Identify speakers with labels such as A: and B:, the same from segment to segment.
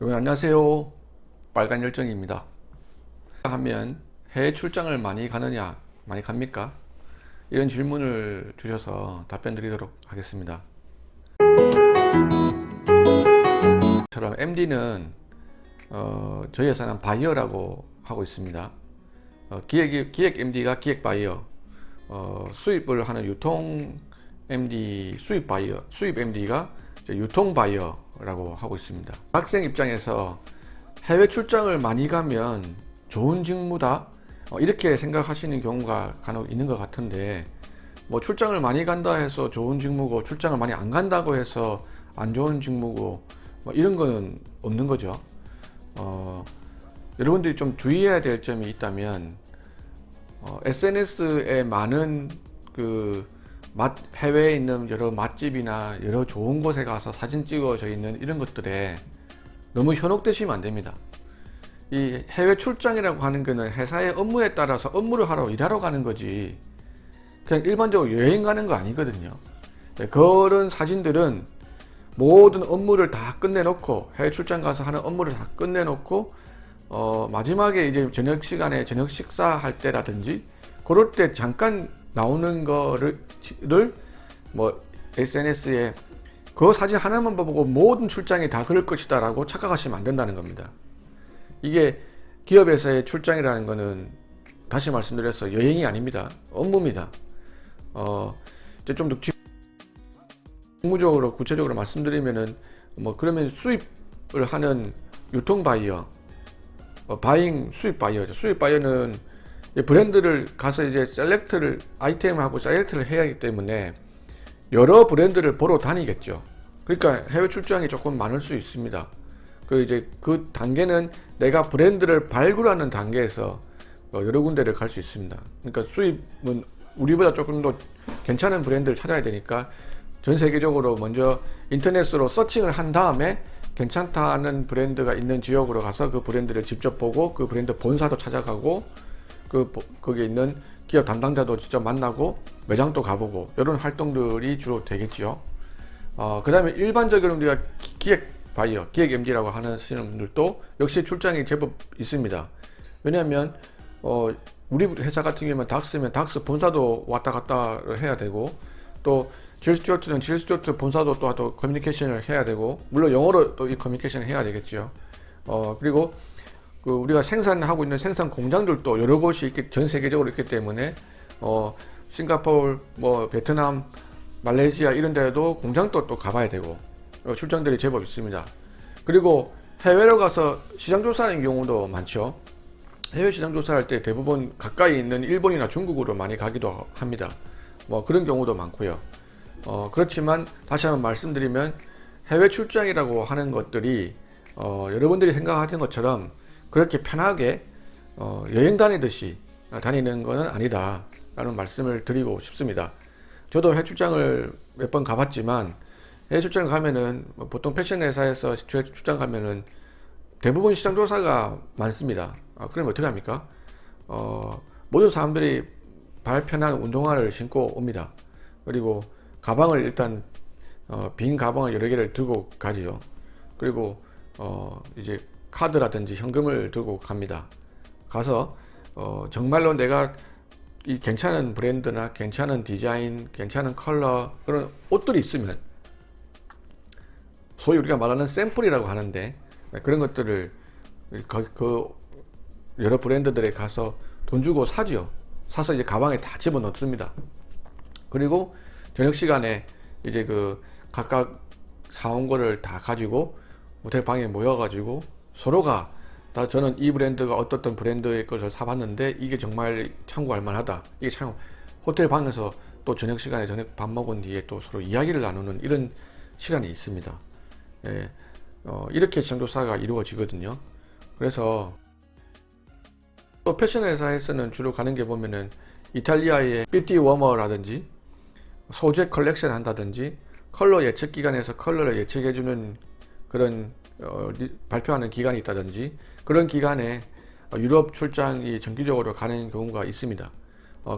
A: 여러분 안녕하세요. 빨간 열정입니다. 하면 해외 출장을 많이 가느냐, 많이 갑니까? 이런 질문을 주셔서 답변 드리도록 하겠습니다. 처럼 MD는 저희 회사는 바이어라고 하고 있습니다. 기획 MD가 기획 바이어, 수입을 하는 유통 MD, 수입 바이어, 수입 MD가 유통 바이어라고 하고 있습니다. 학생 입장에서 해외 출장을 많이 가면 좋은 직무다, 이렇게 생각하시는 경우가 간혹 있는 것 같은데, 뭐 출장을 많이 간다 해서 좋은 직무고 출장을 많이 안 간다고 해서 안 좋은 직무고 뭐 이런 거는 없는 거죠. 여러분들이 좀 주의해야 될 점이 있다면, SNS에 많은 해외에 있는 여러 맛집이나 여러 좋은 곳에 가서 사진 찍어져 있는 이런 것들에 너무 현혹되시면 안 됩니다. 이 해외 출장이라고 하는 거는 회사의 업무에 따라서 업무를 하러 일하러 가는 거지, 그냥 일반적으로 여행 가는 거 아니거든요. 그런 사진들은 모든 업무를 다 끝내놓고, 해외 출장 가서 하는 업무를 다 끝내놓고 마지막에 이제 저녁 시간에 저녁 식사할 때라든지 그럴 때 잠깐 나오는 거를 뭐 SNS에 그 사진 하나만 보고 모든 출장이 다 그럴 것이다 라고 착각하시면 안 된다는 겁니다. 이게 기업에서의 출장이라는 거는 다시 말씀드려서 여행이 아닙니다. 업무입니다. 이제 좀 더 직무적으로 구체적으로 말씀드리면은, 뭐 그러면 수입을 하는 유통 바이어, 바잉 수입 바이어죠. 수입 바이어는 브랜드를 가서 이제 셀렉트를, 아이템하고 셀렉트를 해야 하기 때문에 여러 브랜드를 보러 다니겠죠. 그러니까 해외 출장이 조금 많을 수 있습니다. 이제 그 단계는 내가 브랜드를 발굴하는 단계에서 여러 군데를 갈 수 있습니다. 그러니까 수입은 우리보다 조금 더 괜찮은 브랜드를 찾아야 되니까 전 세계적으로 먼저 인터넷으로 서칭을 한 다음에 괜찮다는 브랜드가 있는 지역으로 가서 그 브랜드를 직접 보고, 그 브랜드 본사도 찾아가고, 거기에 있는 기업 담당자도 직접 만나고 매장도 가보고, 이런 활동들이 주로 되겠죠. 그 다음에 일반적으로 우리가 기획 바이어, 기획 MD라고 하시는 분들도 역시 출장이 제법 있습니다. 왜냐하면 우리 회사 같은 경우는 닥스면 닥스 본사도 왔다 갔다 해야 되고, 또 질 스튜어트는 질 스튜어트 본사도 또 커뮤니케이션을 해야 되고, 물론 영어로 또 이 커뮤니케이션을 해야 되겠죠. 그리고 우리가 생산하고 있는 생산 공장들도 여러 곳이 전 세계적으로 있기 때문에 싱가포르, 뭐 베트남, 말레이시아 이런 데도 공장도 또 가봐야 되고, 출장들이 제법 있습니다. 그리고 해외로 가서 시장 조사하는 경우도 많죠. 해외 시장 조사할 때 대부분 가까이 있는 일본이나 중국으로 많이 가기도 합니다. 뭐 그런 경우도 많고요. 그렇지만 다시 한번 말씀드리면, 해외 출장이라고 하는 것들이 여러분들이 생각하는 것처럼 그렇게 편하게 여행 다니듯이 다니는 것은 아니다 라는 말씀을 드리고 싶습니다. 저도 해외 출장을 몇 번 가봤지만, 해외 출장 가면은 보통 패션 회사에서 해외 출장 가면은 대부분 시장 조사가 많습니다. 그러면 어떻게 합니까? 모든 사람들이 발 편한 운동화를 신고 옵니다. 그리고 가방을 일단 빈 가방을 여러 개를 들고 가지요. 그리고 이제 카드라든지 현금을 들고 갑니다. 가서 정말로 내가 이 괜찮은 브랜드나 괜찮은 디자인, 괜찮은 컬러 그런 옷들이 있으면, 소위 우리가 말하는 샘플이라고 하는데, 그런 것들을 그 여러 브랜드들에 가서 돈 주고 사죠. 사서 이제 가방에 다 집어넣습니다. 그리고 저녁 시간에 이제 각각 사온 거를 다 가지고 호텔 방에 모여가지고 서로가 다, 저는 이 브랜드가 어떤 브랜드의 것을 사봤는데 이게 정말 참고할 만하다, 이게 참, 호텔 방에서 또 저녁 시간에 저녁 밥 먹은 뒤에 또 서로 이야기를 나누는 이런 시간이 있습니다. 예, 이렇게 시장 조사가 이루어지거든요. 그래서 또 패션 회사에서는 주로 가는 게 보면은 이탈리아의 뷰티 워머라든지 소재 컬렉션 한다든지, 컬러 예측 기관에서 컬러를 예측해주는 그런 발표하는 기관이 있다든지, 그런 기관에 유럽 출장이 정기적으로 가는 경우가 있습니다.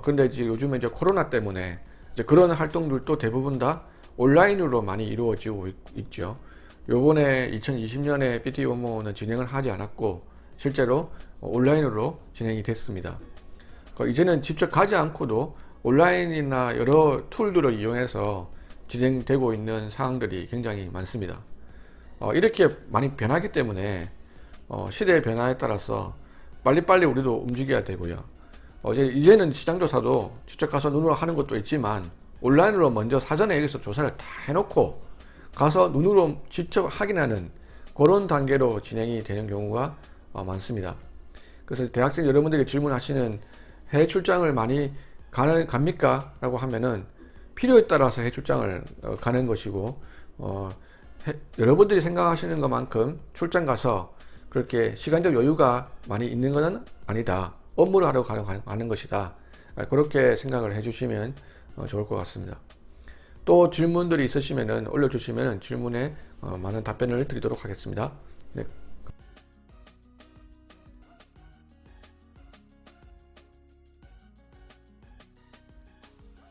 A: 그런데 지금 요즘에 이제 코로나 때문에 이제 그런 활동들도 대부분 다 온라인으로 많이 이루어지고 있죠. 요번에 2020년에 BT 원모는 진행을 하지 않았고 실제로 온라인으로 진행이 됐습니다. 이제는 직접 가지 않고도 온라인이나 여러 툴들을 이용해서 진행되고 있는 사항들이 굉장히 많습니다. 이렇게 많이 변하기 때문에 시대의 변화에 따라서 빨리빨리 우리도 움직여야 되고요. 이제는 시장조사도 직접 가서 눈으로 하는 것도 있지만 온라인으로 먼저 사전에 여기서 조사를 다 해놓고 가서 눈으로 직접 확인하는 그런 단계로 진행이 되는 경우가 많습니다. 그래서 대학생 여러분들이 질문하시는 해외 출장을 많이 갑니까? 라고 하면은 필요에 따라서 해외 출장을 가는 것이고 여러분들이 생각하시는 것만큼 출장 가서 그렇게 시간적 여유가 많이 있는 것은 아니다. 업무를 하러 가는 것이다. 그렇게 생각을 해주시면 좋을 것 같습니다. 또 질문들이 있으시면 올려주시면 질문에 많은 답변을 드리도록 하겠습니다. 네.